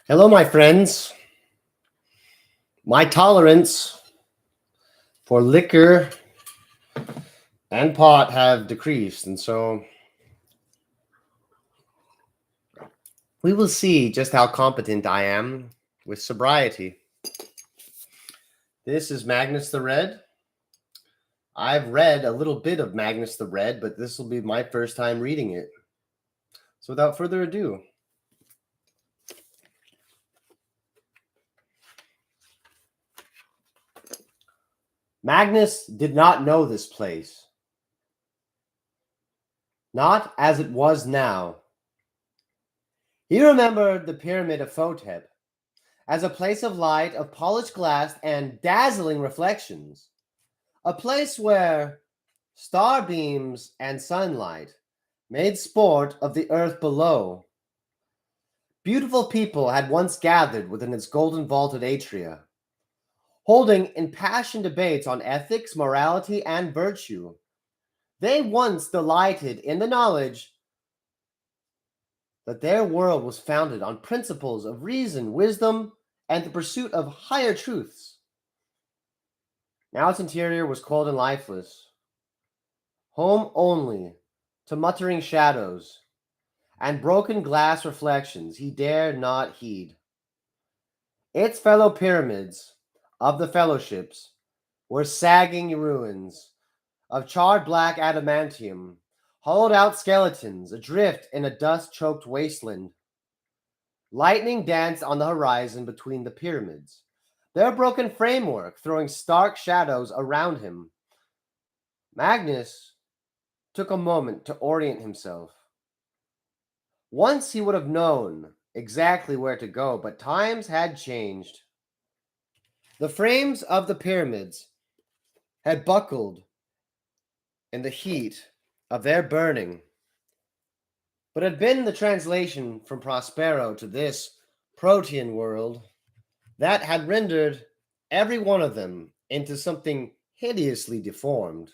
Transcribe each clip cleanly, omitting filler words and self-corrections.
Hello, my friends. My tolerance for liquor and pot have decreased, and so we will see just how competent I am with sobriety. This is Magnus the Red. I've read a little bit of Magnus the Red, but this will be my first time reading it. So without further ado, Magnus did not know this place. Not as it was now. He remembered the Pyramid of Photep as a place of light, of polished glass, and dazzling reflections. A place where star beams and sunlight made sport of the earth below. Beautiful people had once gathered within its golden vaulted atria, holding impassioned debates on ethics, morality, and virtue. They once delighted in the knowledge that their world was founded on principles of reason, wisdom, and the pursuit of higher truths. Now its interior was cold and lifeless, home only to muttering shadows and broken glass reflections he dared not heed. Its fellow pyramids of the fellowships were sagging ruins of charred black adamantium, hollowed out skeletons adrift in a dust-choked wasteland. Lightning danced on the horizon between the pyramids, their broken framework throwing stark shadows around him. Magnus took a moment to orient himself. Once he would have known exactly where to go, but times had changed. The frames of the pyramids had buckled in the heat of their burning, but had been the translation from Prospero to this protean world that had rendered every one of them into something hideously deformed.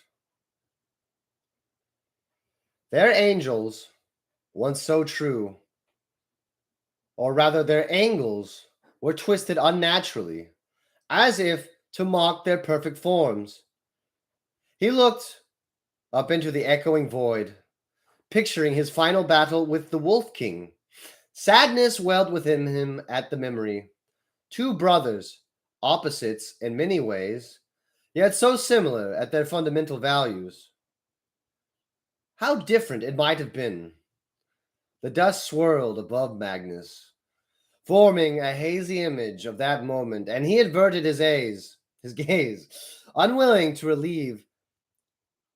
Their angels, once so true, or rather their angles, were twisted unnaturally, as if to mock their perfect forms. He looked up into the echoing void, picturing his final battle with the Wolf King. Sadness welled within him at the memory. Two brothers, opposites in many ways, yet so similar at their fundamental values. How different it might have been. The dust swirled above Magnus, forming a hazy image of that moment, and he averted his gaze, unwilling to relieve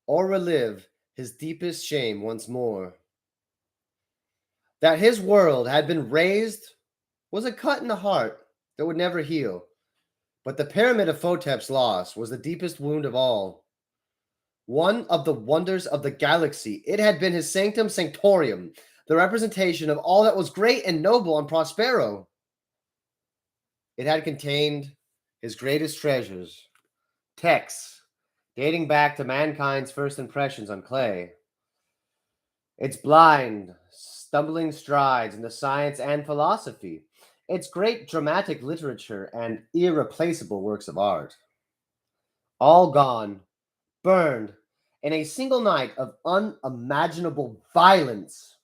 or relive his deepest shame once more. That his world had been razed was a cut in the heart that would never heal, but the Pyramid of Photep's loss was the deepest wound of all. One of the wonders of the galaxy, it had been his sanctum sanctorum, the representation of all that was great and noble on Prospero. It had contained his greatest treasures, texts dating back to mankind's first impressions on clay. Its blind, stumbling strides into science and philosophy, its great dramatic literature and irreplaceable works of art. All gone, burned in a single night of unimaginable violence.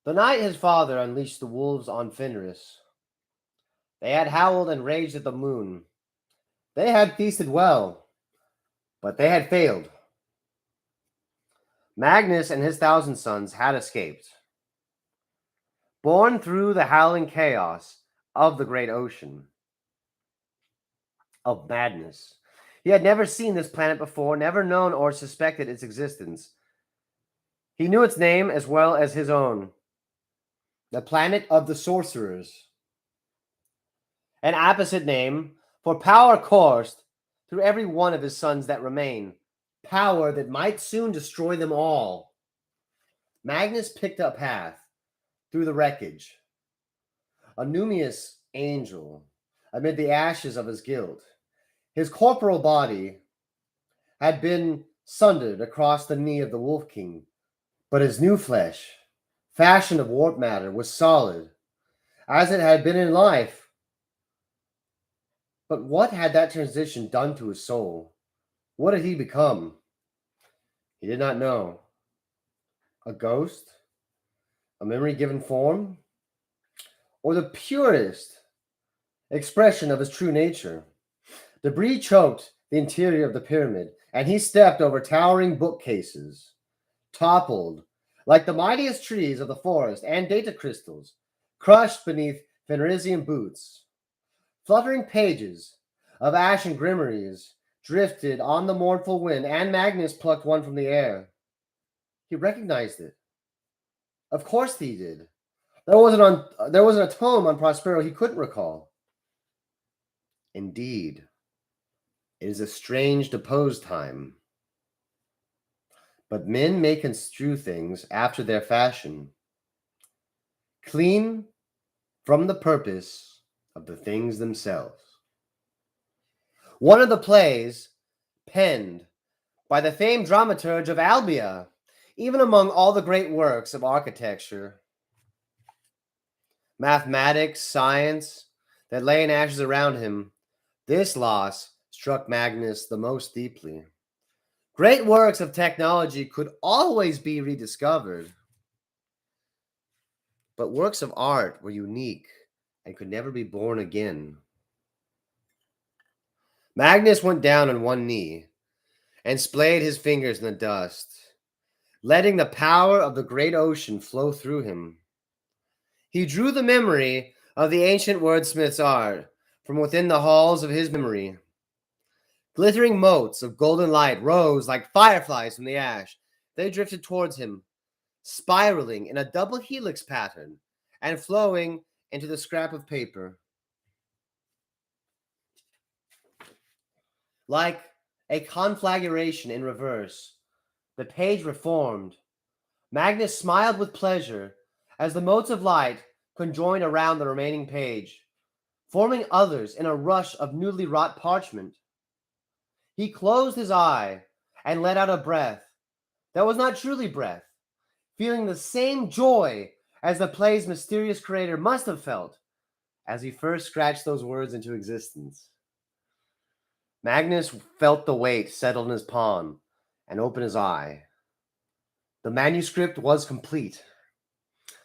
The night his father unleashed the wolves on Fenris. They had howled and raged at the moon. They had feasted well, but they had failed. Magnus and his 1,000 sons had escaped. Born through the howling chaos of the great ocean of madness. He had never seen this planet before, never known or suspected its existence. He knew its name as well as his own, the planet of the sorcerers. An opposite name, for power coursed through every one of his sons that remain, power that might soon destroy them all. Magnus picked a path through the wreckage, a numinous angel amid the ashes of his guilt. His corporal body had been sundered across the knee of the Wolf King, but his new flesh, fashion of warp matter was solid, as it had been in life. But what had that transition done to his soul? What had he become? He did not know. A ghost? A memory given form? Or the purest expression of his true nature? Debris choked the interior of the pyramid, and he stepped over towering bookcases, toppled like the mightiest trees of the forest, and data crystals crushed beneath Fenrisian boots. Fluttering pages of ashen grimoires drifted on the mournful wind, and Magnus plucked one from the air. He recognized it. Of course he did. There wasn't a tome on Prospero he couldn't recall. Indeed, it is a strange deposed time. But men may construe things after their fashion, clean from the purpose of the things themselves. One of the plays, penned by the famed dramaturge of Albia, even among all the great works of architecture, mathematics, science, that lay in ashes around him, this loss struck Magnus the most deeply. Great works of technology could always be rediscovered, but works of art were unique and could never be born again. Magnus went down on one knee and splayed his fingers in the dust, letting the power of the great ocean flow through him. He drew the memory of the ancient wordsmith's art from within the halls of his memory. Glittering motes of golden light rose like fireflies from the ash. They drifted towards him, spiraling in a double helix pattern and flowing into the scrap of paper. Like a conflagration in reverse, the page reformed. Magnus smiled with pleasure as the motes of light conjoined around the remaining page, forming others in a rush of newly wrought parchment. He closed his eye and let out a breath that was not truly breath, feeling the same joy as the play's mysterious creator must have felt as he first scratched those words into existence. Magnus felt the weight settle in his palm and opened his eye. The manuscript was complete.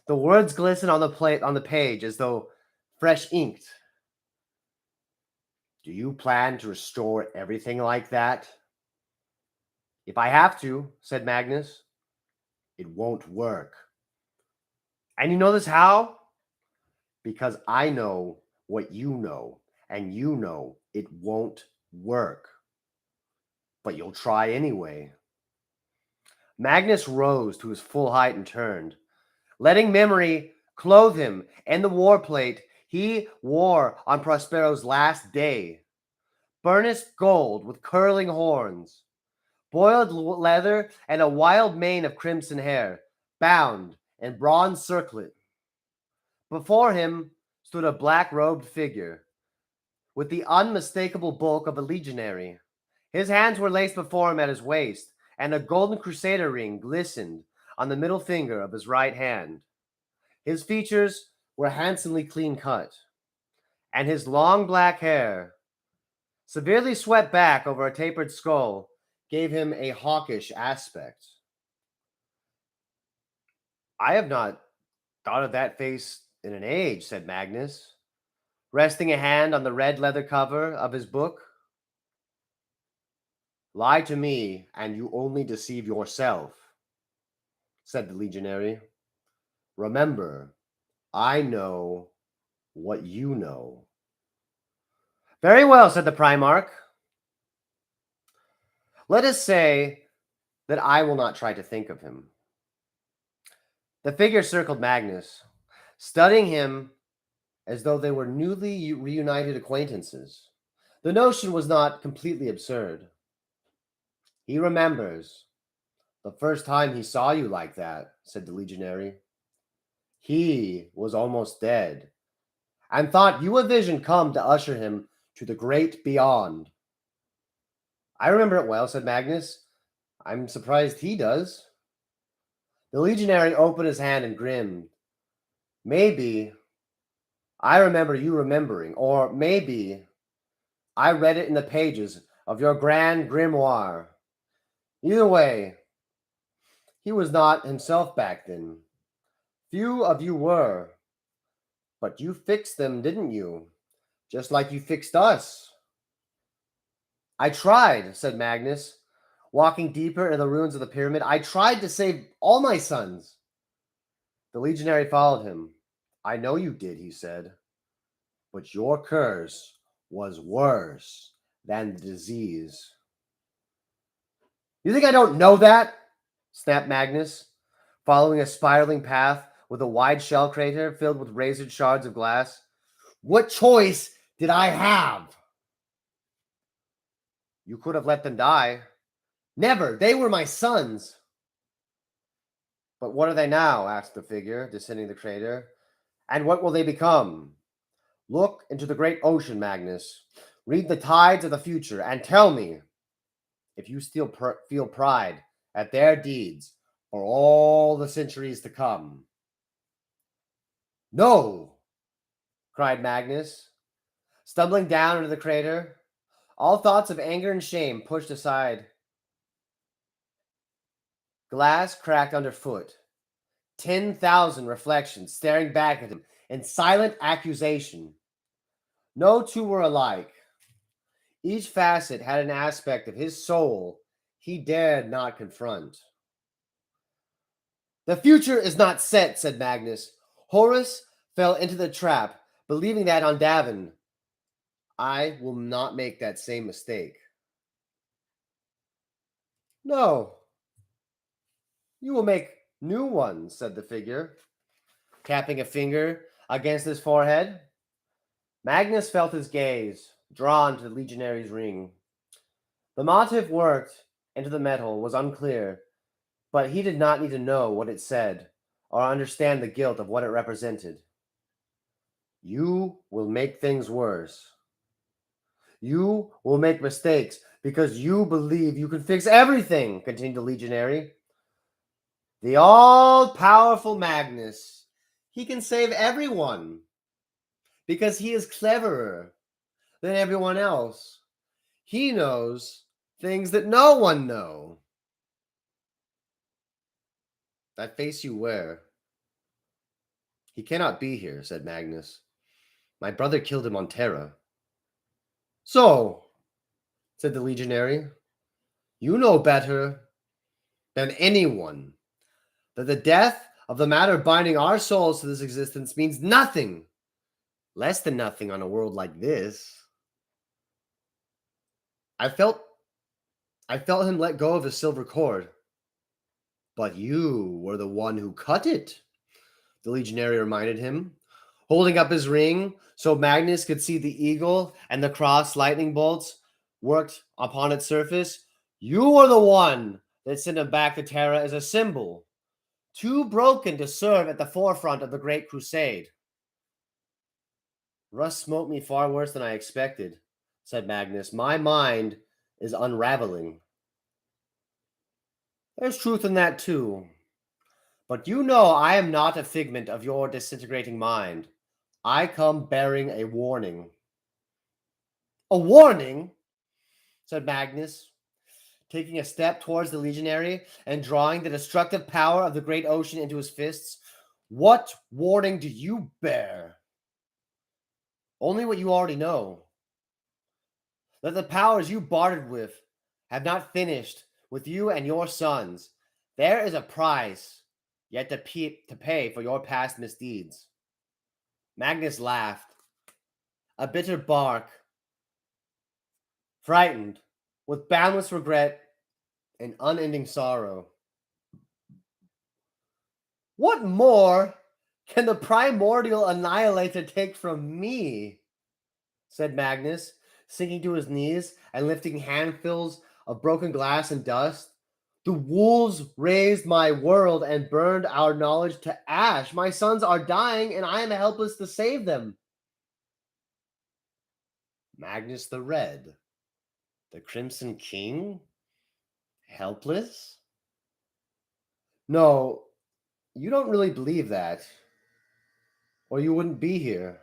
The words glistened on the page as though fresh inked. Do you plan to restore everything like that? If I have to, said Magnus. It won't work. And you know this how? Because I know what you know, and you know it won't work. But you'll try anyway. Magnus rose to his full height and turned, letting memory clothe him in the war plate he wore on Prospero's last day. Burnished gold with curling horns, boiled leather, and a wild mane of crimson hair, bound in bronze circlet. Before him stood a black-robed figure, with the unmistakable bulk of a legionary. His hands were laced before him at his waist, and a golden crusader ring glistened on the middle finger of his right hand. His features were handsomely clean cut, and his long black hair, severely swept back over a tapered skull, gave him a hawkish aspect. I have not thought of that face in an age, said Magnus, resting a hand on the red leather cover of his book. Lie to me, and you only deceive yourself, said the legionary. Remember, I know what you know. Very well, said the Primarch. Let us say that I will not try to think of him. The figure circled Magnus, studying him as though they were newly reunited acquaintances. The notion was not completely absurd. He remembers the first time he saw you like that, said the legionary. He was almost dead, and thought you a vision come to usher him to the great beyond. I remember it well, said Magnus. I'm surprised he does. The legionary opened his hand and grinned. Maybe I remember you remembering, or maybe I read it in the pages of your grand grimoire. Either way, he was not himself back then. Few of you were, but you fixed them, didn't you? Just like you fixed us. I tried, said Magnus, walking deeper in the ruins of the pyramid. I tried to save all my sons. The legionary followed him. I know you did, he said, but your curse was worse than the disease. You think I don't know that? Snapped Magnus, following a spiraling path with a wide shell crater filled with razored shards of glass. What choice did I have? You could have let them die. Never. They were my sons. But what are they now? Asked the figure, descending the crater. And what will they become? Look into the great ocean, Magnus. Read the tides of the future and tell me if you still feel pride at their deeds for all the centuries to come. No, cried Magnus, stumbling down into the crater. All thoughts of anger and shame pushed aside. Glass cracked underfoot. 10,000 reflections staring back at him in silent accusation. No two were alike. Each facet had an aspect of his soul he dared not confront. The future is not set, said Magnus. Horus fell into the trap, believing that on Davin. I will not make that same mistake. No, you will make new ones, said the figure, tapping a finger against his forehead. Magnus felt his gaze drawn to the legionary's ring. The motif worked into the metal was unclear, but he did not need to know what it said or understand the guilt of what it represented. You will make things worse. You will make mistakes because you believe you can fix everything, continued the legionary. The all-powerful Magnus. He can save everyone because he is cleverer than everyone else. He knows things that no one knows. That face you wear. He cannot be here, said Magnus. My brother killed him on Terra. So, said the legionary, you know better than anyone that the death of the matter binding our souls to this existence means nothing, less than nothing on a world like this. I felt him let go of his silver cord. But you were the one who cut it, the legionary reminded him, holding up his ring so Magnus could see the eagle and the cross lightning bolts worked upon its surface. You were the one that sent him back to Terra as a symbol, too broken to serve at the forefront of the Great Crusade. Russ smote me far worse than I expected, said Magnus. My mind is unraveling. There's truth in that too. But you know I am not a figment of your disintegrating mind. I come bearing a warning. A warning? Said Magnus, taking a step towards the legionary and drawing the destructive power of the great ocean into his fists. What warning do you bear? Only what you already know. That the powers you bartered with have not finished with you and your sons. There is a price yet to pay for your past misdeeds. Magnus laughed, a bitter bark, frightened, with boundless regret and unending sorrow. What more can the primordial annihilator take from me? Said Magnus, sinking to his knees and lifting handfuls of broken glass and dust. The wolves raised my world and burned our knowledge to ash. My sons are dying, and I am helpless to save them. Magnus the Red, the Crimson King? Helpless? No, You don't really believe that, or you wouldn't be here.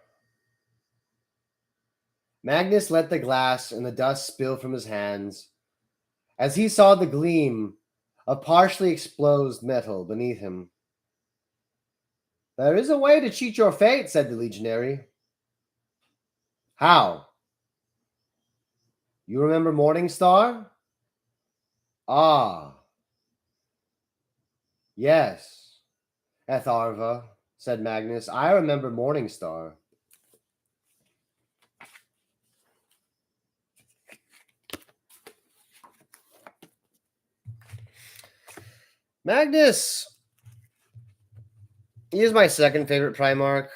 Magnus let the glass and the dust spill from his hands as he saw the gleam of partially exposed metal beneath him. There is a way to cheat your fate, said the legionary. How? You remember Morningstar? Ah, yes, Etharva, said Magnus. I remember Morningstar. Magnus, he is my second favorite Primarch,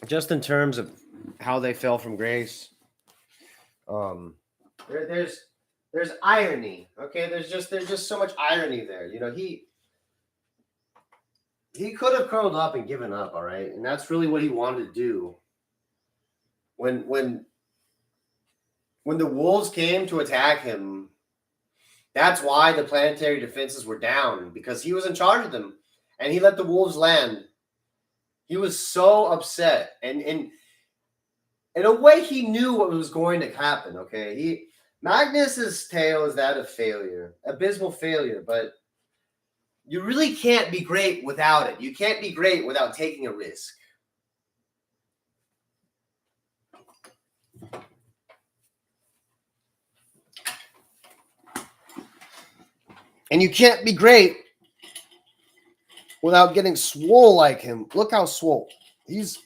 just in terms of how they fell from grace. Um, there's irony. Okay, there's just so much irony there. You know, he could have curled up and given up. All right, and that's really what he wanted to do. When the wolves came to attack him, that's why the planetary defenses were down, because he was in charge of them, and he let the wolves land. He was so upset, and in a way, he knew what was going to happen. Okay, Magnus's tale is that of failure, abysmal failure, but you really can't be great without it. You can't be great without taking a risk. And you can't be great without getting swole like him. Look how swole. He's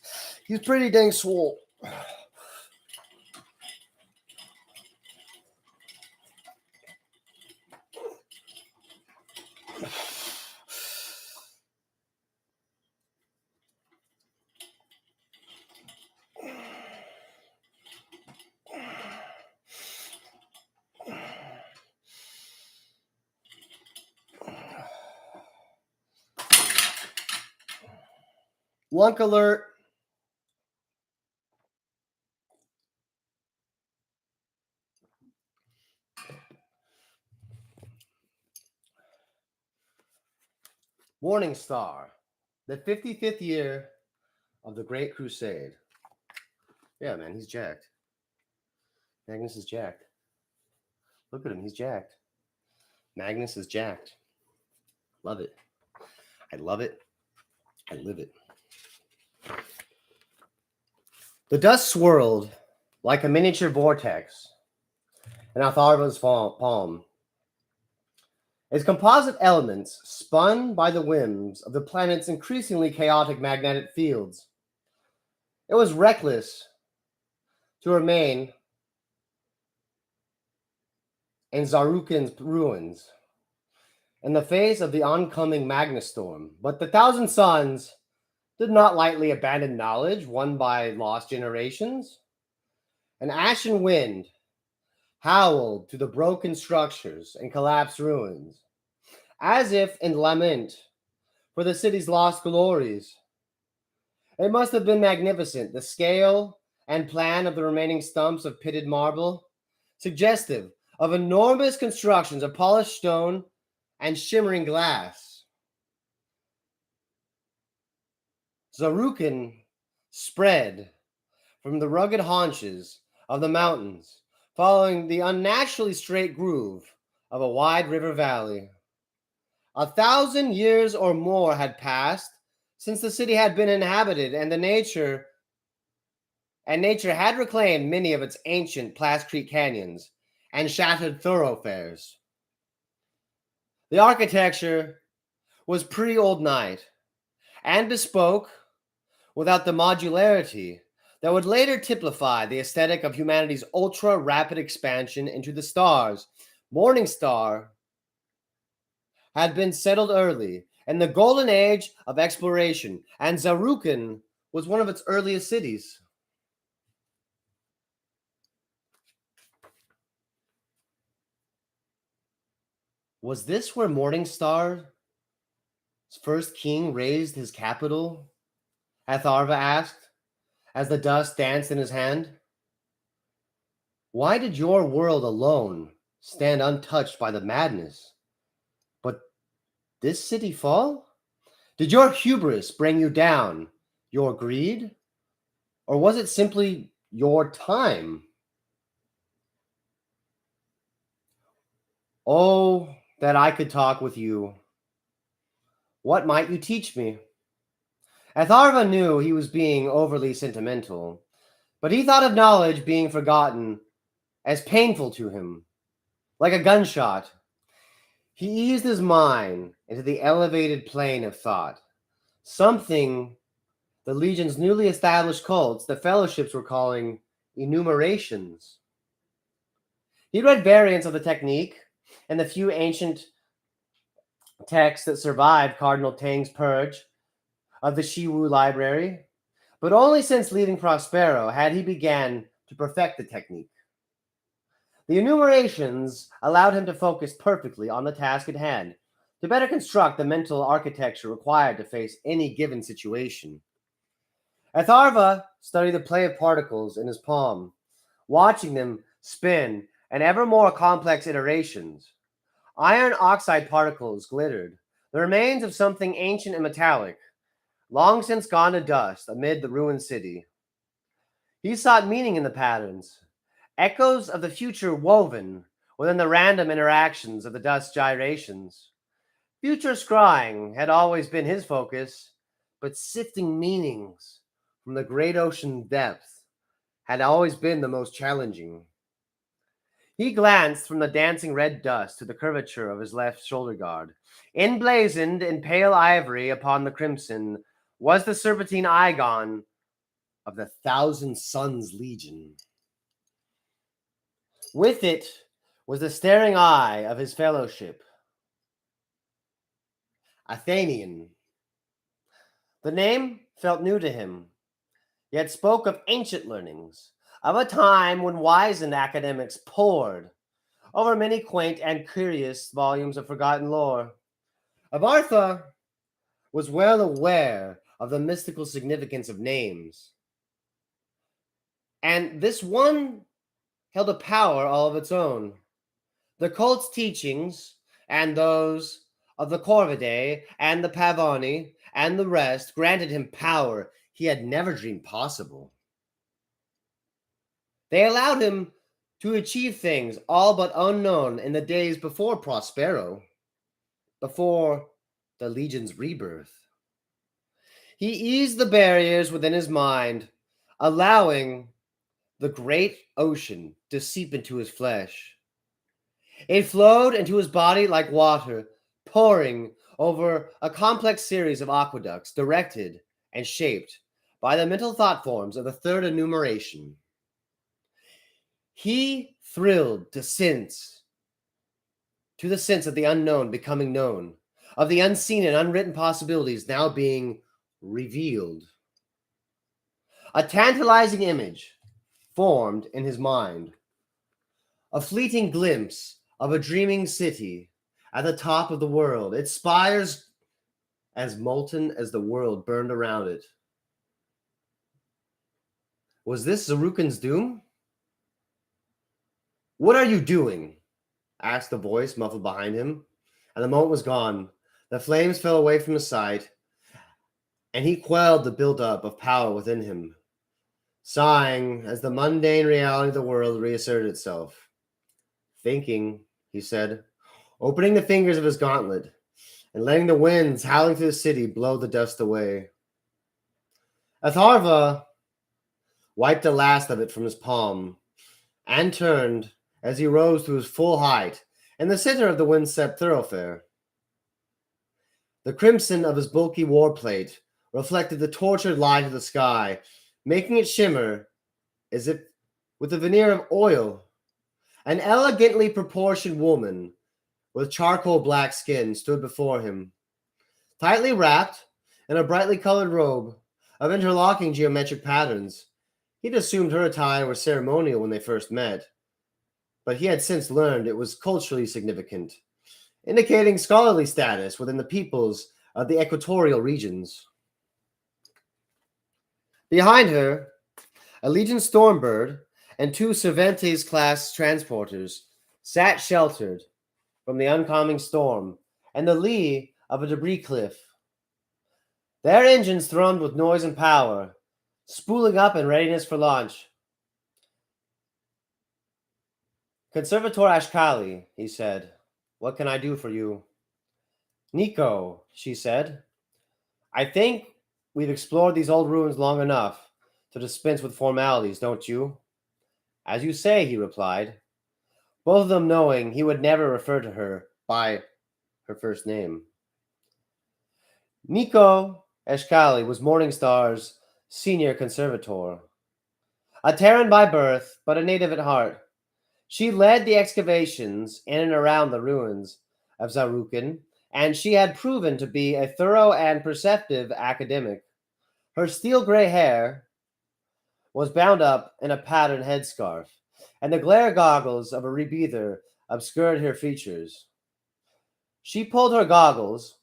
pretty dang swole. Lunk alert. Morning Star. The 55th year of the Great Crusade. Yeah, man, he's jacked. Magnus is jacked. Look at him, he's jacked. Magnus is jacked. Love it. I love it. I live it. The dust swirled like a miniature vortex in Atharva's palm. Its composite elements spun by the whims of the planet's increasingly chaotic magnetic fields. It was reckless to remain in Zarukin's ruins in the face of the oncoming Magnus storm, but the Thousand Suns did not lightly abandon knowledge won by lost generations. An ashen wind howled through the broken structures and collapsed ruins, as if in lament for the city's lost glories. It must have been magnificent, the scale and plan of the remaining stumps of pitted marble, suggestive of enormous constructions of polished stone and shimmering glass. Zarukin spread from the rugged haunches of the mountains, following the unnaturally straight groove of a wide river valley. 1,000 years or more had passed since the city had been inhabited, and nature had reclaimed many of its ancient plascrete canyons and shattered thoroughfares. The architecture was pre-Old Night and bespoke without the modularity that would later typify the aesthetic of humanity's ultra-rapid expansion into the stars. Morningstar had been settled early in the golden age of exploration, and Zarukin was one of its earliest cities. Was this where Morningstar's first king raised his capital? Atharva asked, as the dust danced in his hand. Why did your world alone stand untouched by the madness? But This city fall? Did your hubris bring you down? Your greed? Or was it simply your time? Oh, that I could talk with you. What might you teach me? Atharva knew he was being overly sentimental, but he thought of knowledge being forgotten as painful to him, like a gunshot. He eased his mind into the elevated plane of thought, something the Legion's newly established cults, the fellowships, were calling enumerations. He read variants of the technique and the few ancient texts that survived Cardinal Tang's purge of the Shiwu library, but only since leaving Prospero had he began to perfect the technique. The enumerations allowed him to focus perfectly on the task at hand, to better construct the mental architecture required to face any given situation. Atharva studied the play of particles in his palm, watching them spin in ever more complex iterations. Iron oxide particles glittered, the remains of something ancient and metallic, long since gone to dust amid the ruined city. He sought meaning in the patterns, echoes of the future woven within the random interactions of the dust gyrations. Future scrying had always been his focus, but sifting meanings from the great ocean depth had always been the most challenging. He glanced from the dancing red dust to the curvature of his left shoulder guard. Emblazoned in pale ivory upon the crimson was the serpentine Igon of the Thousand Suns Legion. With it was the staring eye of his fellowship, Athenian. The name felt new to him, yet spoke of ancient learnings, of a time when wizened academics pored over many quaint and curious volumes of forgotten lore. Avartha was well aware of the mystical significance of names, and this one held a power all of its own. The cult's teachings, and those of the Corvidae and the Pavoni and the rest, granted him power he had never dreamed possible. They allowed him to achieve things all but unknown in the days before Prospero, before the Legion's rebirth. He eased the barriers within his mind, allowing the great ocean to seep into his flesh. It flowed into his body like water, pouring over a complex series of aqueducts directed and shaped by the mental thought forms of the third enumeration. He thrilled to the sense of the unknown becoming known, of the unseen and unwritten possibilities now being revealed. A tantalizing image formed in his mind, a fleeting glimpse of a dreaming city at the top of the world, its spires as molten as the world burned around it. Was this Zarukan's doom? "What are you doing?" asked a voice muffled behind him, and the moment was gone. The flames fell away from his sight, and he quelled the build-up of power within him, sighing as the mundane reality of the world reasserted itself. "Thinking," he said, opening the fingers of his gauntlet and letting the winds howling through the city blow the dust away. Atharva wiped the last of it from his palm and turned as he rose to his full height in the center of the windswept thoroughfare. The crimson of his bulky warplate reflected the tortured light of the sky, making it shimmer as if with a veneer of oil. An elegantly proportioned woman with charcoal black skin stood before him, tightly wrapped in a brightly colored robe of interlocking geometric patterns. He'd assumed her attire was ceremonial when they first met, but he had since learned it was culturally significant, indicating scholarly status within the peoples of the equatorial regions. Behind her, a Legion Stormbird and two Cervantes-class transporters sat sheltered from the oncoming storm and the lee of a debris cliff. Their engines thrummed with noise and power, spooling up in readiness for launch. Conservator Ashkali, he said, what can I do for you? Nico, she said, I think we've explored these old ruins long enough to dispense with formalities, don't you? As you say, he replied, both of them knowing he would never refer to her by her first name. Nico Eshkali was Morningstar's senior conservator. A Terran by birth, but a native at heart, she led the excavations in and around the ruins of Zarukin, and she had proven to be a thorough and perceptive academic. Her steel-gray hair was bound up in a patterned headscarf, and the glare goggles of a rebreather obscured her features. She pulled her goggles,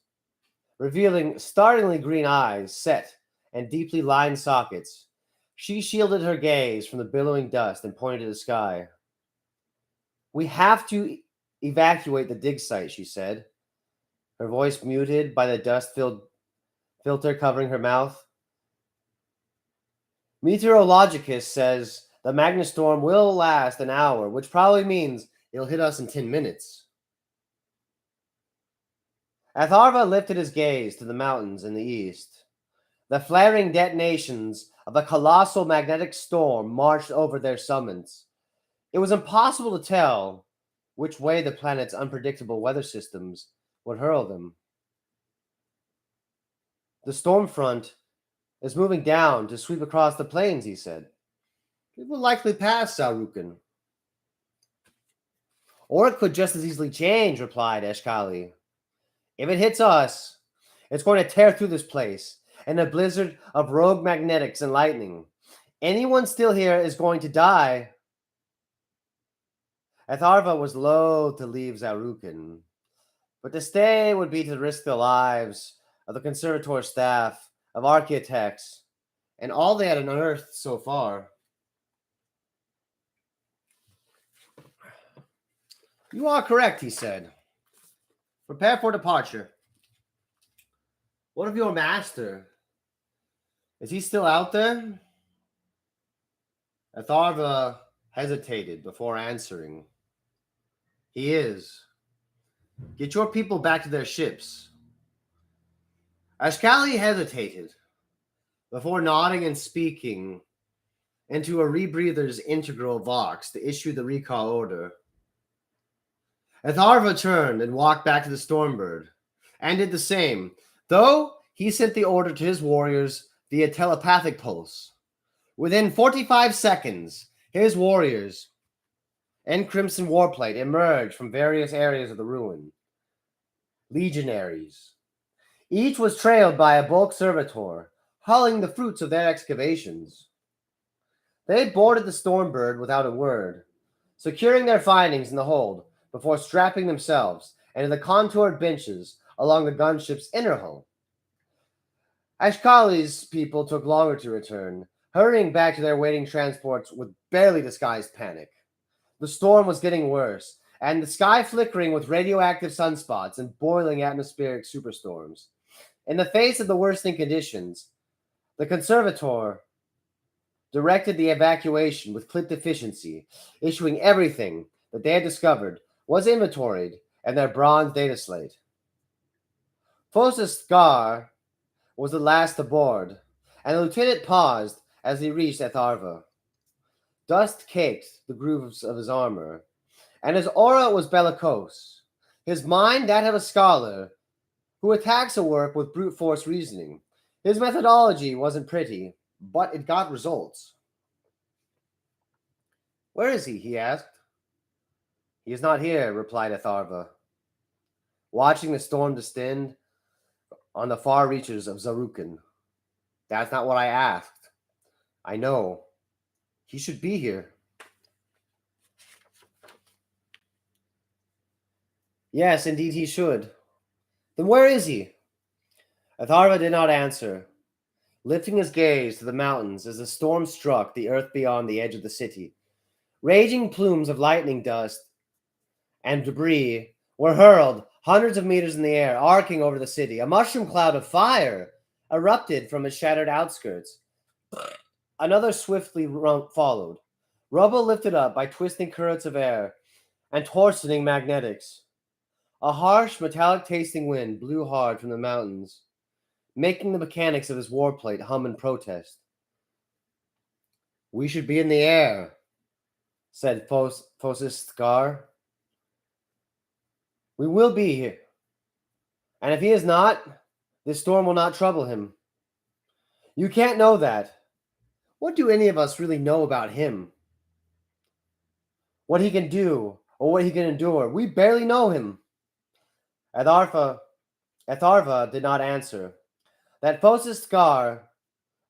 revealing startlingly green eyes set and deeply lined sockets. She shielded her gaze from the billowing dust and pointed to the sky. We have to evacuate the dig site, she said, her voice muted by the dust-filled filter covering her mouth. Meteorologicus says the Magnus storm will last an hour, which probably means it'll hit us in 10 minutes. Atharva lifted his gaze to the mountains in the east. The flaring detonations of a colossal magnetic storm marched over their summits. It was impossible to tell which way the planet's unpredictable weather systems would hurl them. The storm front is moving down to sweep across the plains, he said. It will likely pass Saurukan. Or it could just as easily change, replied Eshkali. If it hits us, it's going to tear through this place in a blizzard of rogue magnetics and lightning. Anyone still here is going to die. Atharva was loath to leave Zarukan, but to stay would be to risk the lives of the conservator staff, of architects, and all they had unearthed so far. You are correct, he said. Prepare for departure. What of your master? Is he still out there? Atharva hesitated before answering. He is. Get your people back to their ships. Ashkali hesitated before nodding and speaking into a rebreather's integral vox to issue the recall order. Atharva turned and walked back to the Stormbird and did the same, though he sent the order to his warriors via telepathic pulse. Within 45 seconds, his warriors in crimson warplate emerged from various areas of the ruin. Legionaries. Each was trailed by a bulk servitor, hauling the fruits of their excavations. They boarded the Stormbird without a word, securing their findings in the hold before strapping themselves into the contoured benches along the gunship's inner hull. Ashkali's people took longer to return, hurrying back to their waiting transports with barely disguised panic. The storm was getting worse, and the sky flickering with radioactive sunspots and boiling atmospheric superstorms. In the face of the worsening conditions, the conservator directed the evacuation with clipped efficiency, issuing everything that they had discovered was inventoried in their bronze data slate. Fosus Gar was the last aboard, and the lieutenant paused as he reached Atharva. Dust caked the grooves of his armor, and his aura was bellicose. His mind that of a scholar who attacks a work with brute force reasoning. His methodology wasn't pretty, but it got results. Where is he? He asked. He is not here, replied Atharva, watching the storm descend on the far reaches of Zarukan. That's not what I asked. I know. He should be here. Yes, indeed he should. Then where is he? Atharva did not answer, lifting his gaze to the mountains as the storm struck the earth beyond the edge of the city. Raging plumes of lightning dust and debris were hurled Hundreds of meters in the air, arcing over the city, a mushroom cloud of fire erupted from its shattered outskirts. Another swiftly followed, rubble lifted up by twisting currents of air and torsioning magnetics. A harsh, metallic tasting wind blew hard from the mountains, making the mechanics of his warplate hum in protest. "We should be in the air," said Phocis Scar. "We will be here. And if he is not, this storm will not trouble him." "You can't know that. What do any of us really know about him? What he can do, or what he can endure? We barely know him." Etharva, Etharva did not answer. That Phocis Scar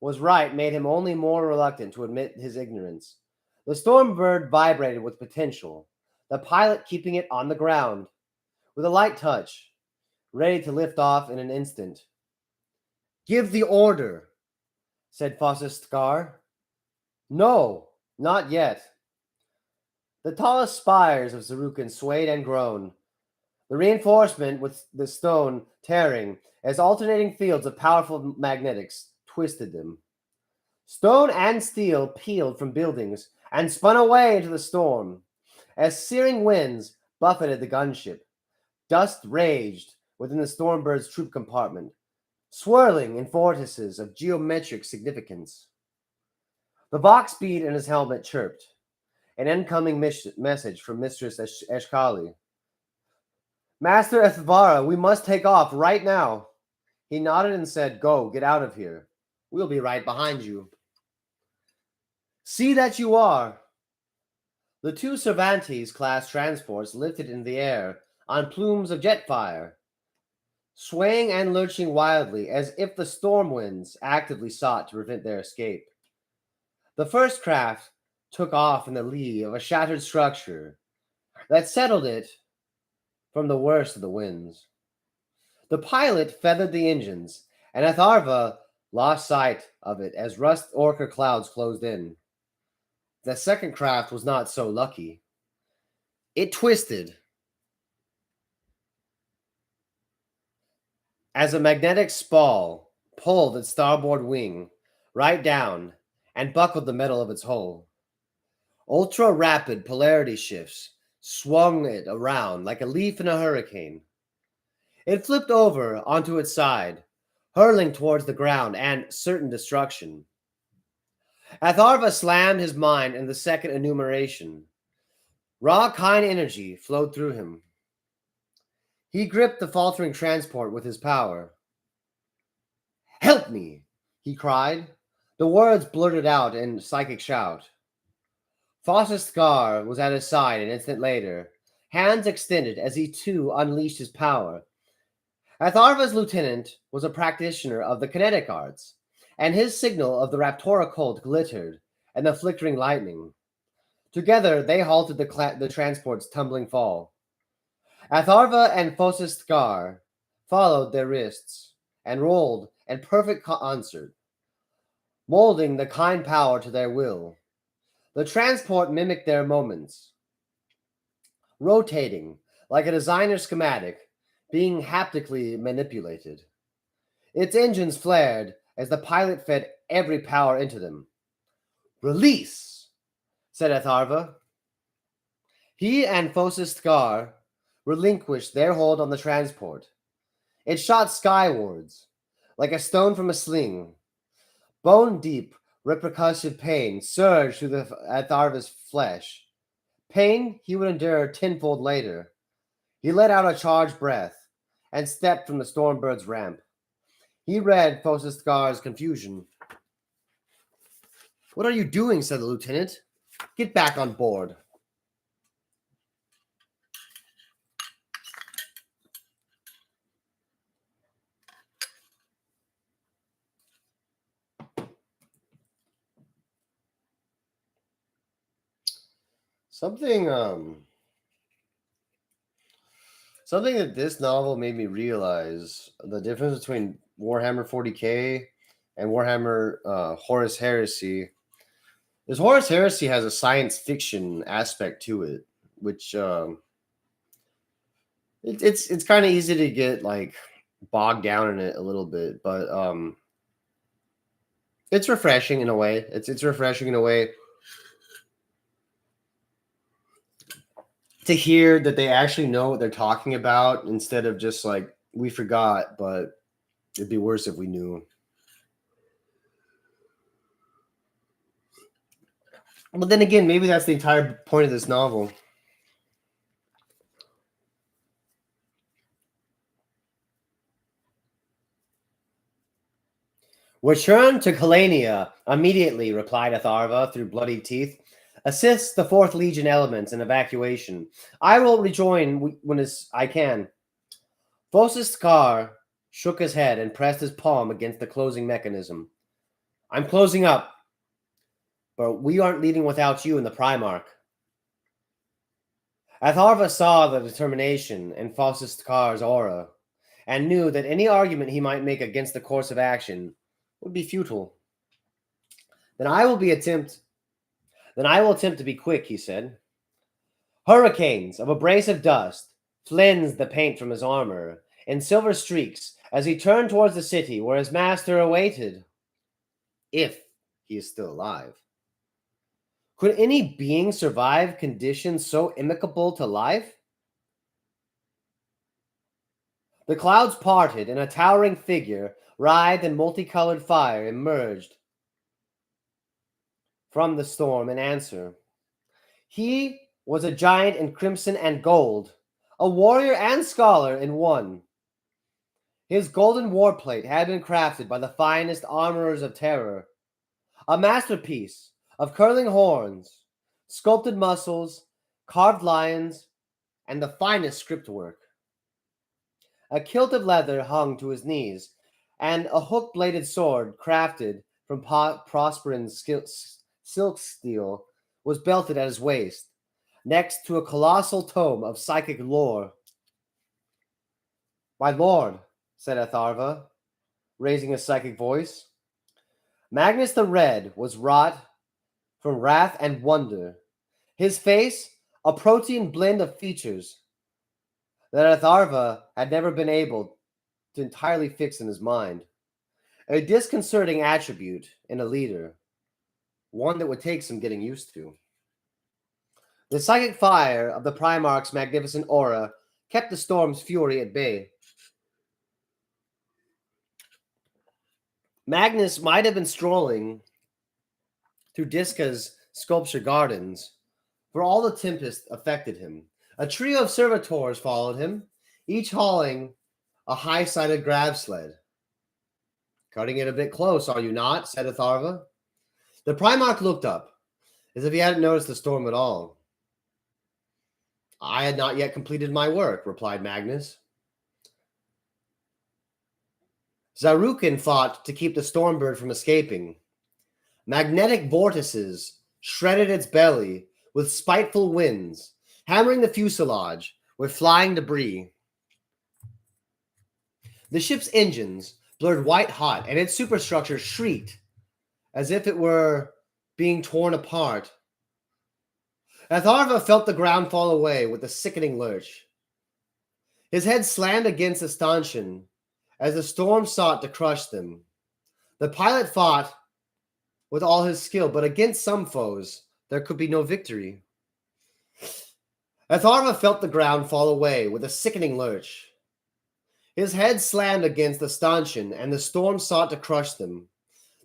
was right made him only more reluctant to admit his ignorance. The storm bird vibrated with potential, the pilot keeping it on the ground, with a light touch, ready to lift off in an instant. "Give the order," said Phocis Scar. "No, not yet." The tallest spires of Zarukan swayed and groaned, the reinforcement with the stone tearing as alternating fields of powerful magnetics twisted them. Stone and steel peeled from buildings and spun away into the storm. As searing winds buffeted the gunship, dust raged within the Stormbird's troop compartment, swirling in vortices of geometric significance. The Vox bead in his helmet chirped, an incoming message from Mistress Eshkali. "Master Ethvara, we must take off right now." He nodded and said, "Go, get out of here. We'll be right behind you." "See that you are." The two Cervantes-class transports lifted in the air on plumes of jet fire, swaying and lurching wildly as if the storm winds actively sought to prevent their escape. The first craft took off in the lee of a shattered structure that settled it from the worst of the winds. The pilot feathered the engines, and Atharva lost sight of it as rust orca clouds closed in. The second craft was not so lucky. It twisted as a magnetic spall pulled its starboard wing right down and buckled the metal of its hull. Ultra rapid polarity shifts swung it around like a leaf in a hurricane. It flipped over onto its side, hurling towards the ground and certain destruction. Atharva slammed his mind in the second enumeration. Raw kind energy flowed through him. He gripped the faltering transport with his power. "Help me!" he cried. The words blurted out in psychic shout. Phocis Scar was at his side an instant later, hands extended as he too unleashed his power. Atharva's lieutenant was a practitioner of the kinetic arts, and his signal of the Raptora cult glittered in the flickering lightning. Together they halted the transport's tumbling fall. Atharva and Phocis Scar followed their wrists and rolled in perfect concert, molding the kind power to their will. The transport mimicked their movements, rotating like a designer's schematic, being haptically manipulated. Its engines flared as the pilot fed every power into them. "Release," said Atharva. He and Phocis Scar relinquished their hold on the transport. It shot skywards, like a stone from a sling. Bone-deep, repercussive pain surged through Atharva's flesh. Pain he would endure tenfold later. He let out a charged breath and stepped from the Stormbird's ramp. He read Phocis Scar's confusion. "What are you doing?" said the lieutenant. "Get back on board." Something something that this novel made me realize the difference between Warhammer 40K and Warhammer Horus Heresy is Horus Heresy has a science fiction aspect to it, which It's kind of easy to get like bogged down in it a little bit, but it's refreshing in a way. It's refreshing in a way to hear that they actually know what they're talking about instead of just like we forgot, but it'd be worse if we knew. But then again, maybe that's the entire point of this novel. Return to Kalania immediately, replied Atharva through bloody teeth. Assist the 4th Legion elements in evacuation. I will rejoin when I can. Phosis Scar shook his head and pressed his palm against the closing mechanism. I'm closing up, but we aren't leaving without you in the Primarch. Atharva saw the determination in Phosis Scar's aura and knew that any argument he might make against the course of action would be futile. Then I will attempt to be quick, he said. Hurricanes of abrasive dust flensed the paint from his armor in silver streaks as he turned towards the city where his master awaited. If he is still alive. Could any being survive conditions so inimical to life? The clouds parted and a towering figure, writhed in multicolored fire, emerged from the storm in answer. He was a giant in crimson and gold, a warrior and scholar in one. His golden warplate had been crafted by the finest armorers of terror, a masterpiece of curling horns, sculpted muscles, carved lions, and the finest scriptwork. A kilt of leather hung to his knees, and a hook-bladed sword crafted from Prospero's silk steel was belted at his waist, next to a colossal tome of psychic lore. My lord, said Atharva, raising his psychic voice. Magnus the Red was wrought from wrath and wonder, his face a protein blend of features that Atharva had never been able to entirely fix in his mind. A disconcerting attribute in a leader, one that would take some getting used to. The psychic fire of the Primarch's magnificent aura kept the storm's fury at bay. Magnus might have been strolling through Diska's sculpture gardens, for all the tempest affected him. A trio of servitors followed him, each hauling a high-sided grab sled. Cutting it a bit close, are you not? Said Atharva. The Primarch looked up, as if he hadn't noticed the storm at all. I had not yet completed my work, replied Magnus. Zarukin fought to keep the Stormbird from escaping. Magnetic vortices shredded its belly with spiteful winds, hammering the fuselage with flying debris. The ship's engines blurred white hot, and its superstructure shrieked as if it were being torn apart. Atharva felt the ground fall away with a sickening lurch. His head slammed against the stanchion as the storm sought to crush them. The pilot fought with all his skill, but against some foes, there could be no victory. Atharva felt the ground fall away with a sickening lurch. His head slammed against the stanchion, and the storm sought to crush them.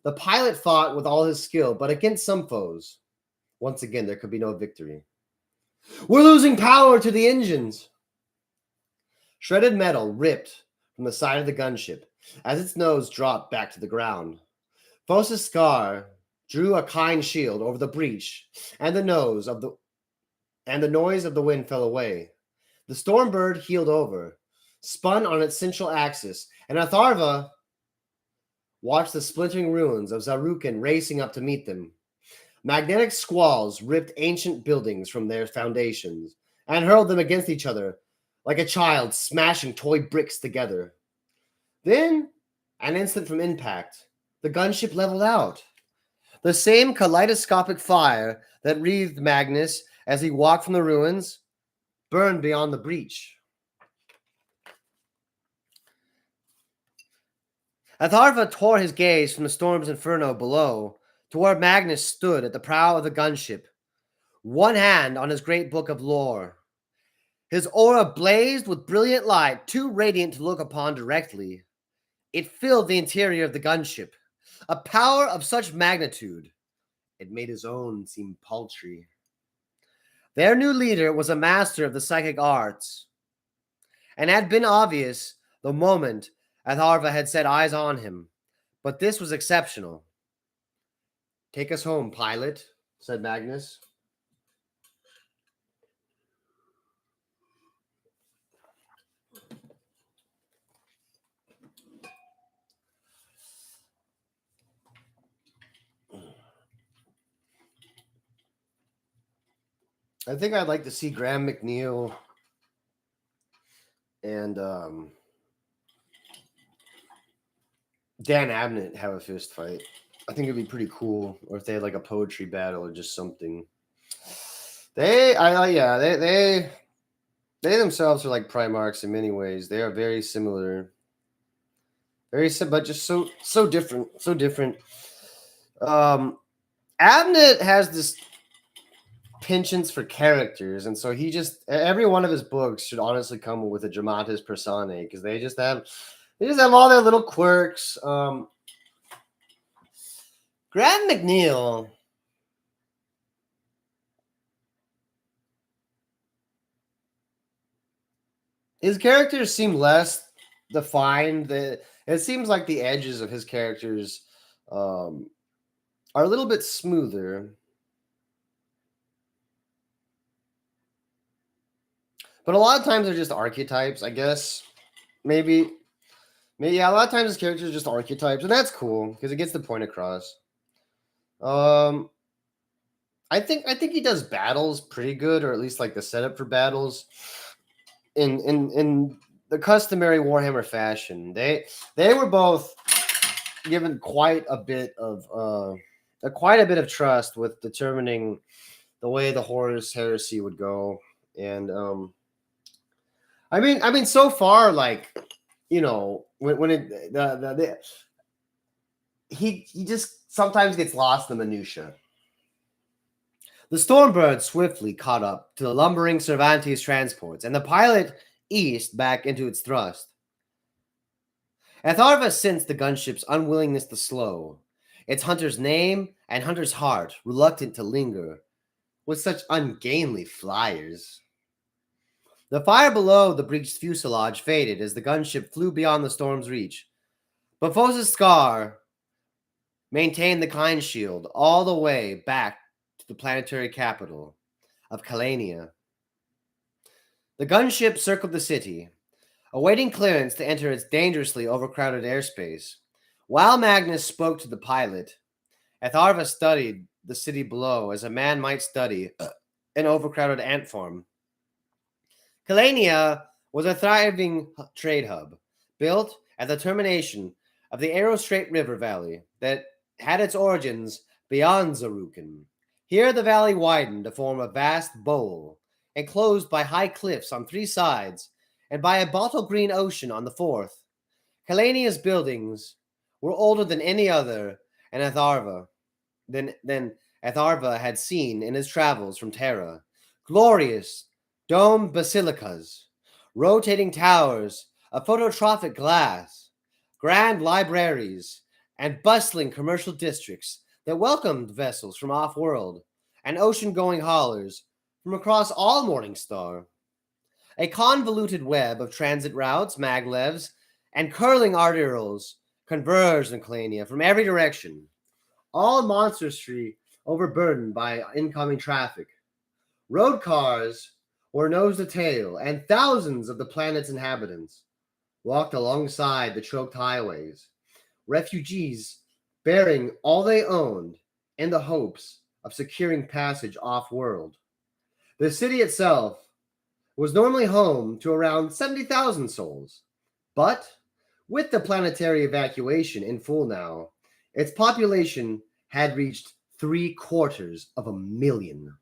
The pilot fought with all his skill, but against some foes. Once again, there could be no victory. We're losing power to the engines. Shredded metal ripped from the side of the gunship as its nose dropped back to the ground. Phosis Scar drew a kind shield over the breach, and the noise of the wind fell away. The Stormbird heeled over, spun on its central axis, and Atharva watched the splintering ruins of Zarukin racing up to meet them. Magnetic squalls ripped ancient buildings from their foundations and hurled them against each other like a child smashing toy bricks together. Then, an instant from impact, the gunship leveled out. The same kaleidoscopic fire that wreathed Magnus as he walked from the ruins burned beyond the breach. Atharva tore his gaze from the storm's inferno below to where Magnus stood at the prow of the gunship, one hand on his great book of lore. His aura blazed with brilliant light, too radiant to look upon directly. It filled the interior of the gunship, a power of such magnitude, it made his own seem paltry. Their new leader was a master of the psychic arts, and had been obvious the moment Atharva had set eyes on him. But this was exceptional. "Take us home, pilot," said Magnus. I think I'd like to see Graham McNeil and Dan Abnett have a fist fight. I think it'd be pretty cool, or if they had like a poetry battle or just something. They themselves are like Primarchs in many ways. They are very similar, but just so different, so different. Abnett has this penchant for characters, and so every one of his books should honestly come with a dramatis personae because they just have all their little quirks. Graham McNeil, his characters seem less defined. It seems like the edges of his characters are a little bit smoother. But a lot of times they're just archetypes, I guess. Maybe yeah, a lot of times his characters are just archetypes, and that's cool because it gets the point across. I think he does battles pretty good, or at least like the setup for battles in the customary Warhammer fashion. They were both given quite a bit of trust with determining the way the Horus Heresy would go, and I mean, so far, like, you know, he just sometimes gets lost in the minutia. The Stormbird swiftly caught up to the lumbering Cervantes transports, and the pilot eased back into its thrust. Atharva sensed the gunship's unwillingness to slow, its hunter's name and hunter's heart reluctant to linger with such ungainly flyers. The fire below the breached fuselage faded as the gunship flew beyond the storm's reach, but Phos's Scar maintained the kind shield all the way back to the planetary capital of Kalania. The gunship circled the city, awaiting clearance to enter its dangerously overcrowded airspace. While Magnus spoke to the pilot, Atharva studied the city below as a man might study an overcrowded ant farm. Kalania was a thriving trade hub, built at the termination of the Arrow Strait River Valley that had its origins beyond Zarukan. Here the valley widened to form a vast bowl, enclosed by high cliffs on three sides and by a bottle green ocean on the fourth. Kalania's buildings were older than any other and than Atharva had seen in his travels from Terra. Glorious domed basilicas, rotating towers of phototrophic glass, grand libraries, and bustling commercial districts that welcomed vessels from off-world and ocean-going haulers from across all Morningstar. A convoluted web of transit routes, maglevs, and curling arterioles converged in Kalania from every direction, all monstrously overburdened by incoming traffic. Road cars were nose to tail, and thousands of the planet's inhabitants walked alongside the choked highways, refugees bearing all they owned in the hopes of securing passage off-world. The city itself was normally home to around 70,000 souls, but with the planetary evacuation in full now, its population had reached 750,000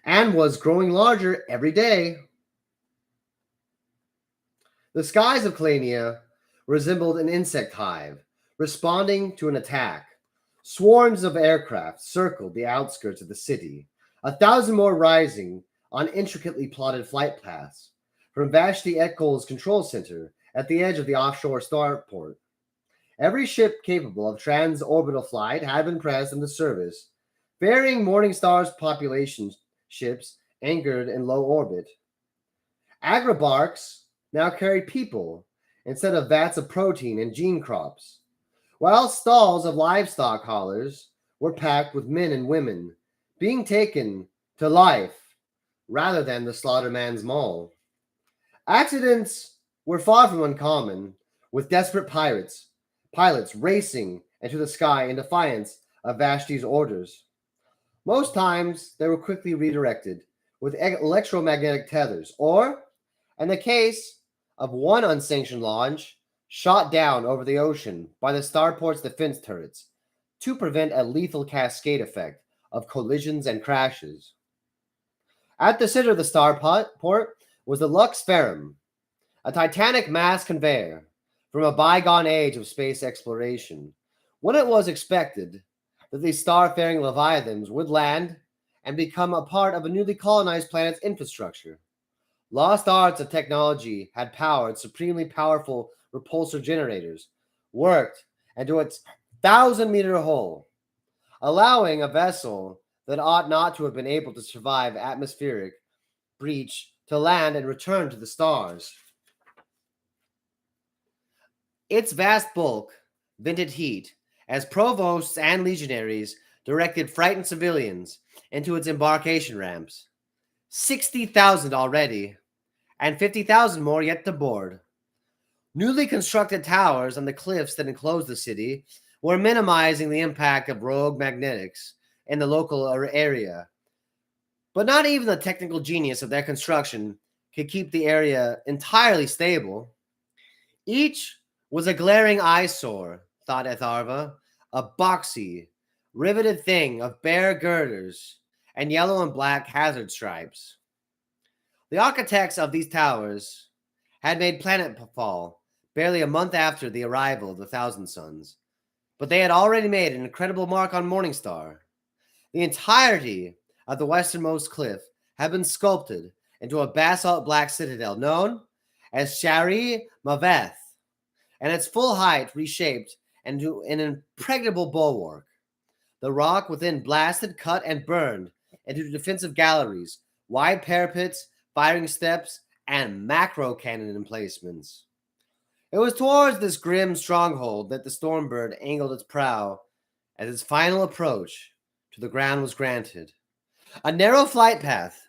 and was growing larger every day. The skies of Kalania resembled an insect hive, responding to an attack. Swarms of aircraft circled the outskirts of the city, a thousand more rising on intricately plotted flight paths from Vashti Ekol's control center at the edge of the offshore starport. Every ship capable of transorbital flight had been pressed into service, ferrying Morningstar's population ships anchored in low orbit. Agrobarks now carried people instead of vats of protein and gene crops, while stalls of livestock haulers were packed with men and women being taken to life rather than the slaughterman's maul. Accidents were far from uncommon, with desperate pilots racing into the sky in defiance of Vashti's orders. Most times, they were quickly redirected with electromagnetic tethers, or, in the case of one unsanctioned launch, shot down over the ocean by the starport's defense turrets to prevent a lethal cascade effect of collisions and crashes. At the center of the starport was the Lux Ferrum, a titanic mass conveyor from a bygone age of space exploration, when it was expected that these star-faring leviathans would land and become a part of a newly colonized planet's infrastructure. Lost arts of technology had powered supremely powerful repulsor generators, worked into its 1,000-meter hull, allowing a vessel that ought not to have been able to survive atmospheric breach to land and return to the stars. Its vast bulk vented heat as provosts and legionaries directed frightened civilians into its embarkation ramps. 60,000 already, and 50,000 more yet to board. Newly constructed towers on the cliffs that enclosed the city were minimizing the impact of rogue magnetics in the local area. But not even the technical genius of their construction could keep the area entirely stable. Each was a glaring eyesore, thought Etharva, a boxy, riveted thing of bare girders and yellow and black hazard stripes. The architects of these towers had made planetfall barely a month after the arrival of the Thousand Suns, but they had already made an incredible mark on Morningstar. The entirety of the westernmost cliff had been sculpted into a basalt black citadel known as Shari Maveth, and its full height reshaped into an impregnable bulwark. The rock within blasted, cut, and burned into defensive galleries, wide parapets, firing steps, and macro cannon emplacements. It was towards this grim stronghold that the Stormbird angled its prow as its final approach to the ground was granted. A narrow flight path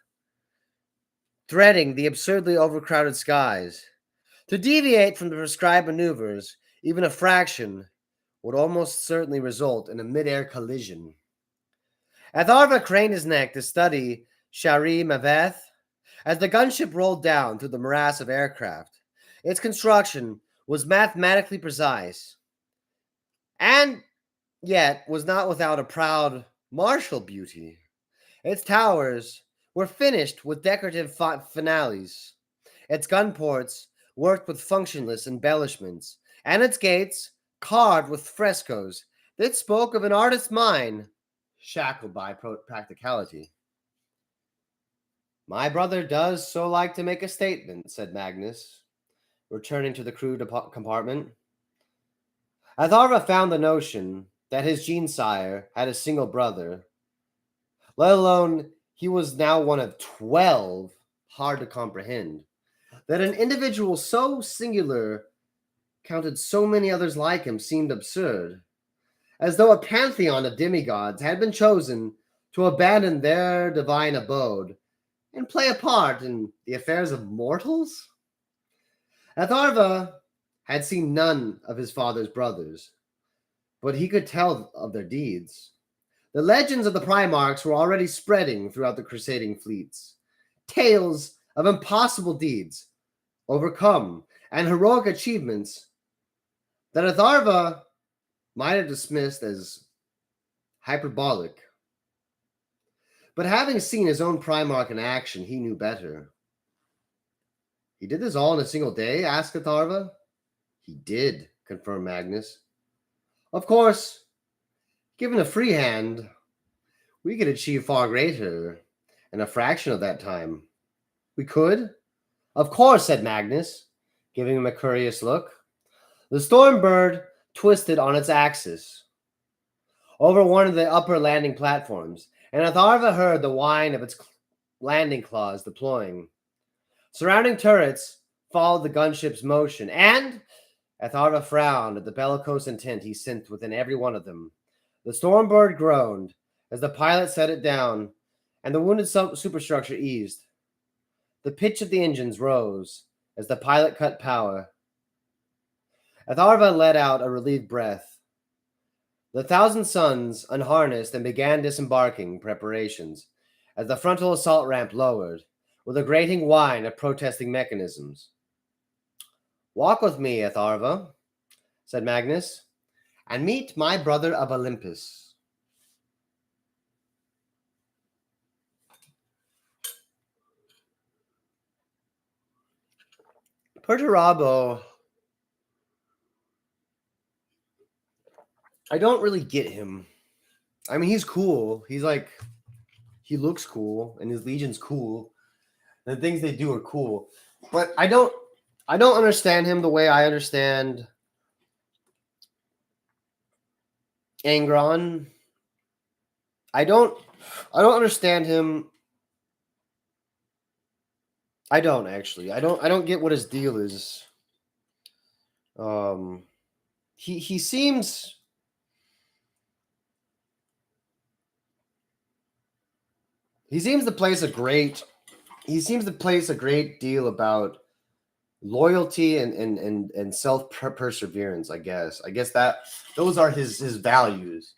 threading the absurdly overcrowded skies. To deviate from the prescribed maneuvers, even a fraction, would almost certainly result in a mid-air collision. Atharva craned his neck to study Shari Maveth as the gunship rolled down through the morass of aircraft. Its construction was mathematically precise, and yet was not without a proud martial beauty. Its towers were finished with decorative finales. Its gun ports worked with functionless embellishments, and its gates carved with frescoes that spoke of an artist's mind shackled by practicality. My brother does so like to make a statement, said Magnus, returning to the crew compartment. Atharva found the notion that his gene-sire had a single brother, let alone he was now one of 12, hard to comprehend. That an individual so singular counted so many others like him seemed absurd, as though a pantheon of demigods had been chosen to abandon their divine abode and play a part in the affairs of mortals. Atharva had seen none of his father's brothers, but he could tell of their deeds. The legends of the Primarchs were already spreading throughout the crusading fleets. Tales of impossible deeds, overcome, and heroic achievements that Atharva might have dismissed as hyperbolic. But having seen his own Primarch in action, he knew better. He did this all in a single day? Asked Atharva. He did, confirmed Magnus. Of course, given a free hand, we could achieve far greater in a fraction of that time. We could? Of course, said Magnus, giving him a curious look. The storm bird twisted on its axis over one of the upper landing platforms, and Atharva heard the whine of its landing claws deploying. Surrounding turrets followed the gunship's motion, and Atharva frowned at the bellicose intent he sensed within every one of them. The storm bird groaned as the pilot set it down, and the wounded superstructure eased. The pitch of the engines rose as the pilot cut power. Atharva let out a relieved breath. The Thousand Suns unharnessed and began disembarking preparations as the frontal assault ramp lowered, with a grating whine of protesting mechanisms. Walk with me, Atharva, said Magnus, and meet my brother of Olympus. Perturabo, I don't really get him. I mean, he's cool. He looks cool, and his legion's cool. The things they do are cool. But I don't understand him the way I understand Angron. I don't understand him. I don't actually. I don't get what his deal is. He seems to place a great deal about loyalty and self perseverance. I guess that those are his values.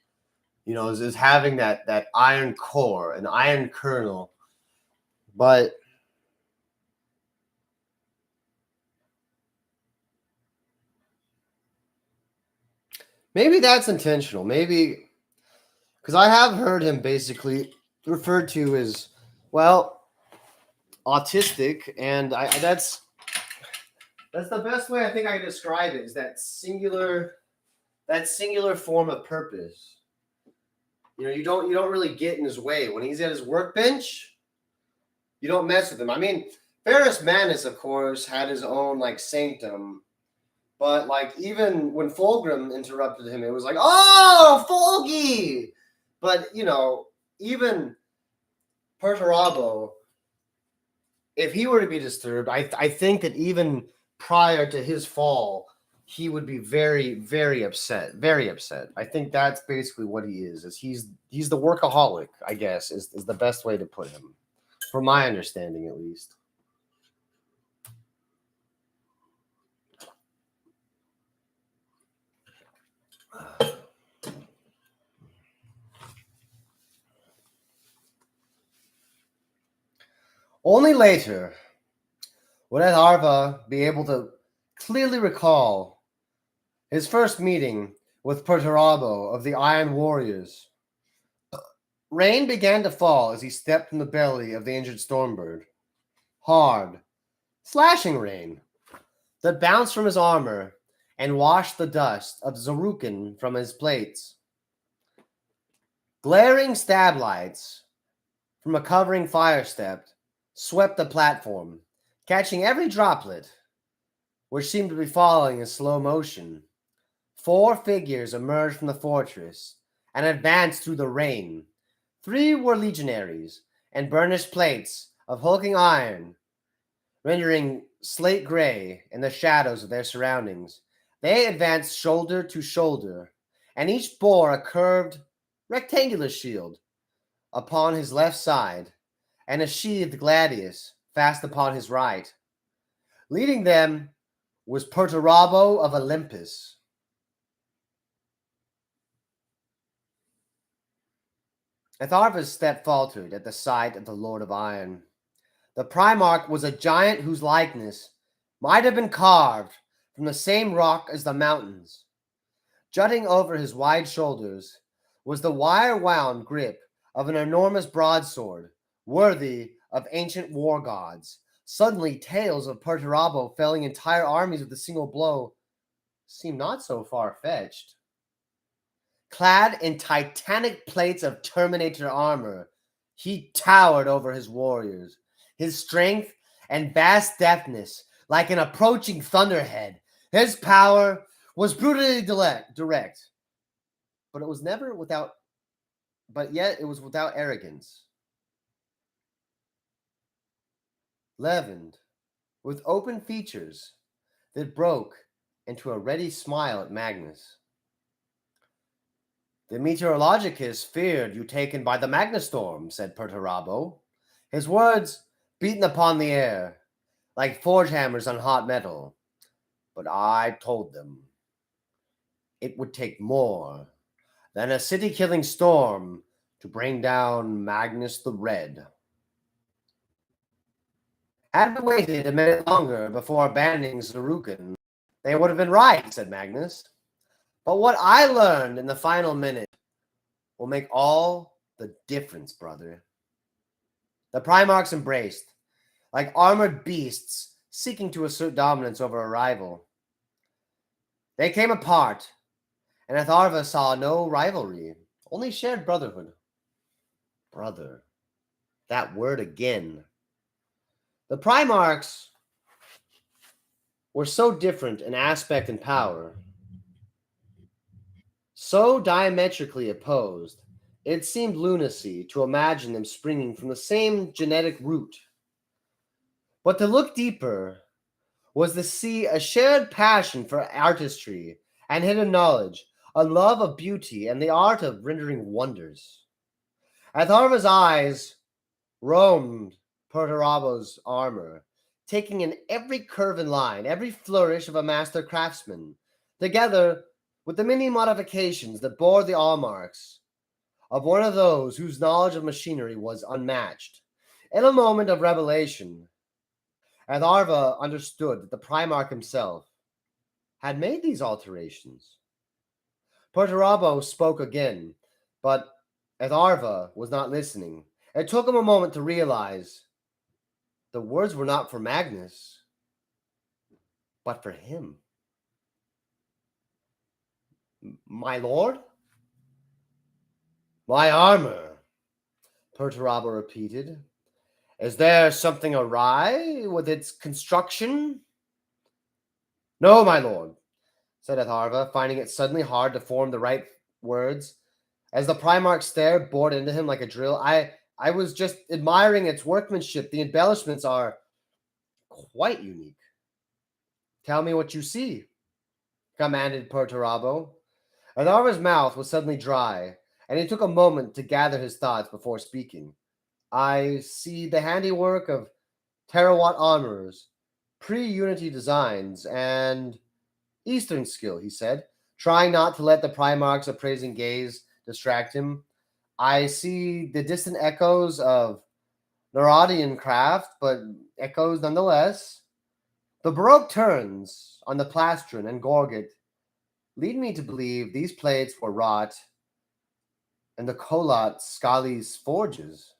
You know, is having that iron core, an iron kernel. But maybe that's intentional. Maybe because I have heard him basically referred to as, well, autistic, and that's the best way I think I can describe it, is that singular form of purpose. You know, you don't really get in his way. When he's at his workbench, you don't mess with him. I mean, Ferrus Manus, of course, had his own sanctum, but even when Fulgrim interrupted him, it was like, oh, Fulgi! But even Perturabo, if he were to be disturbed, I think that even prior to his fall, he would be very, very upset. Very upset. I think that's basically what he is. He's the workaholic, I guess, is the best way to put him, from my understanding at least. Only later would Atharva be able to clearly recall his first meeting with Perturabo of the Iron Warriors. Rain began to fall as he stepped from the belly of the injured Stormbird. Hard, slashing rain that bounced from his armor and washed the dust of Zarukin from his plates. Glaring stab lights from a covering fire step swept the platform, catching every droplet, which seemed to be falling in slow motion. 4 figures emerged from the fortress and advanced through the rain. 3 were legionaries and burnished plates of hulking iron, rendering slate gray in the shadows of their surroundings. They advanced shoulder to shoulder, and each bore a curved, rectangular shield upon his left side, and a sheathed gladius fast upon his right. Leading them was Perturabo of Olympus. Atharva's step faltered at the sight of the Lord of Iron. The Primarch was a giant whose likeness might have been carved from the same rock as the mountains. Jutting over his wide shoulders was the wire-wound grip of an enormous broadsword, worthy of ancient war gods. Suddenly, tales of Perturabo felling entire armies with a single blow seemed not so far-fetched. Clad in titanic plates of Terminator armor, he towered over his warriors, his strength and vast deftness like an approaching thunderhead. His power was brutally direct, but it was never without, but yet it was without arrogance. Leavened with open features that broke into a ready smile at Magnus. The meteorologicus feared you taken by the Magnus storm, said Perturabo, his words beaten upon the air like forge hammers on hot metal. But I told them it would take more than a city-killing storm to bring down Magnus the Red. Had we waited a minute longer before abandoning Zarukan, they would have been right, said Magnus. But what I learned in the final minute will make all the difference, brother. The Primarchs embraced, like armored beasts seeking to assert dominance over a rival. They came apart, and Atharva saw no rivalry, only shared brotherhood. Brother. That word again. The Primarchs were so different in aspect and power, so diametrically opposed, it seemed lunacy to imagine them springing from the same genetic root. But to look deeper was to see a shared passion for artistry and hidden knowledge, a love of beauty and the art of rendering wonders. Atharva's eyes roamed Perturabo's armor, taking in every curve and line, every flourish of a master craftsman, together with the many modifications that bore the hallmarks of one of those whose knowledge of machinery was unmatched. In a moment of revelation, Atharva understood that the Primarch himself had made these alterations. Perturabo spoke again, but Atharva was not listening. It took him a moment to realize the words were not for Magnus, but for him. My lord? My armor, Perturabo repeated. Is there something awry with its construction? No, my lord, said Atharva, finding it suddenly hard to form the right words. As the Primarch's stare bored into him like a drill, I was just admiring its workmanship. The embellishments are quite unique. Tell me what you see, commanded Perturabo. Atharva's mouth was suddenly dry, and he took a moment to gather his thoughts before speaking. I see the handiwork of terawatt armorers, pre-Unity designs, and Eastern skill, he said, trying not to let the Primarch's appraising gaze distract him. I see the distant echoes of Naradian craft, but echoes nonetheless. The Baroque turns on the plastron and gorget lead me to believe these plates were wrought in the Kolat Skali's forges.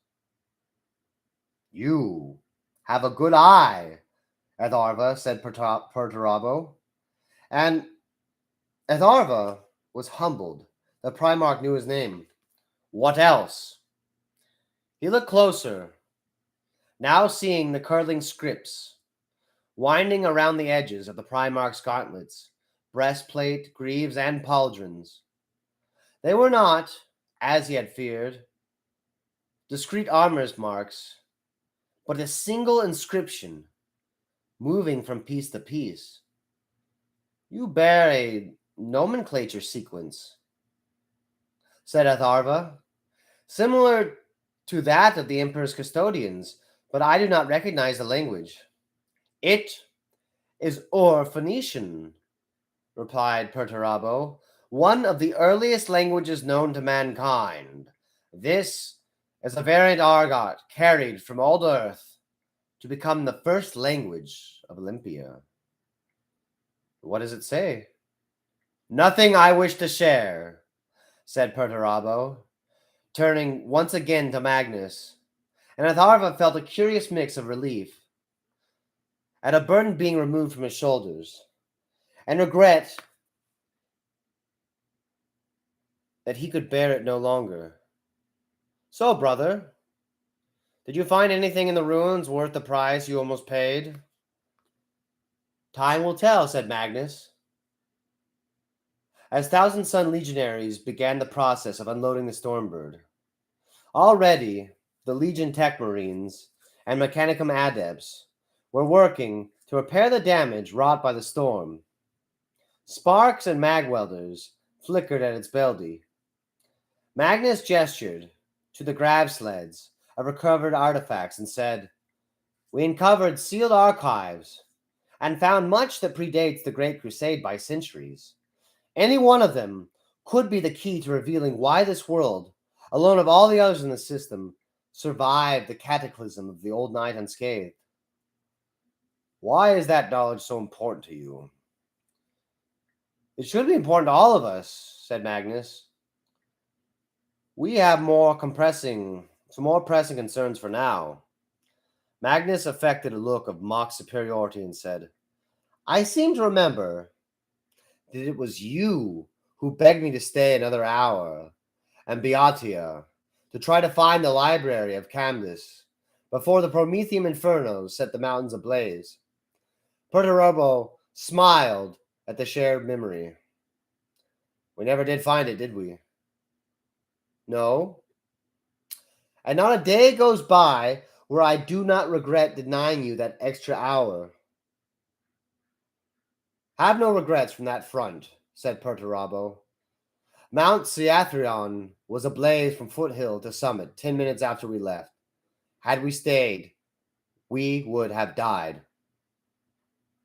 You have a good eye, Atharva, said Perturabo. And Atharva was humbled. The Primarch knew his name. What else? He looked closer, now seeing the curling scripts winding around the edges of the Primarch's gauntlets, breastplate, greaves, and pauldrons. They were not, as he had feared, discrete armor's marks, but a single inscription moving from piece to piece. You bear a nomenclature sequence, said Atharva, similar to that of the Emperor's custodians, but I do not recognize the language. It is Ur-Phoenician, replied Perturabo, one of the earliest languages known to mankind. This is a variant Argot carried from old Earth to become the first language of Olympia. What does it say? Nothing I wish to share, said Perturabo, turning once again to Magnus, and Atharva felt a curious mix of relief at a burden being removed from his shoulders, and regret that he could bear it no longer. So, brother, did you find anything in the ruins worth the price you almost paid? Time will tell, said Magnus. As Thousand Sun legionaries began the process of unloading the Stormbird, already the Legion Tech Marines and Mechanicum Adepts were working to repair the damage wrought by the storm. Sparks and mag welders flickered at its belly. Magnus gestured to the grab sleds of recovered artifacts and said, "We uncovered sealed archives and found much that predates the Great Crusade by centuries. Any one of them could be the key to revealing why this world, alone of all the others in the system, survived the cataclysm of the old night unscathed." Why is that knowledge so important to you? It should be important to all of us, said Magnus. We have some more pressing concerns for now. Magnus affected a look of mock superiority and said, I seem to remember that it was you who begged me to stay another hour and Beatia to try to find the library of Camdus before the Prometheum Inferno set the mountains ablaze. Perturabo smiled at the shared memory. We never did find it, did we? No. And not a day goes by where I do not regret denying you that extra hour. Have no regrets from that front, said Perturabo. Mount Ciathrion was ablaze from foothill to summit 10 minutes after we left. Had we stayed, we would have died.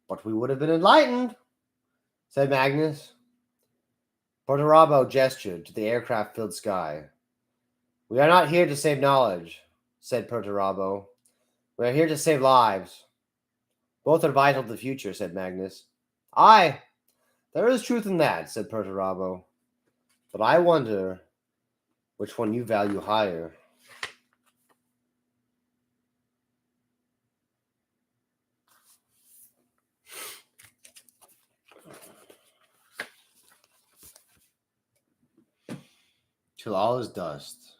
But we would have been enlightened, said Magnus. Perturabo gestured to the aircraft-filled sky. We are not here to save knowledge, said Perturabo. We are here to save lives. Both are vital to the future, said Magnus. Aye, there is truth in that, said Perturabo. But I wonder which one you value higher. Till all is dust.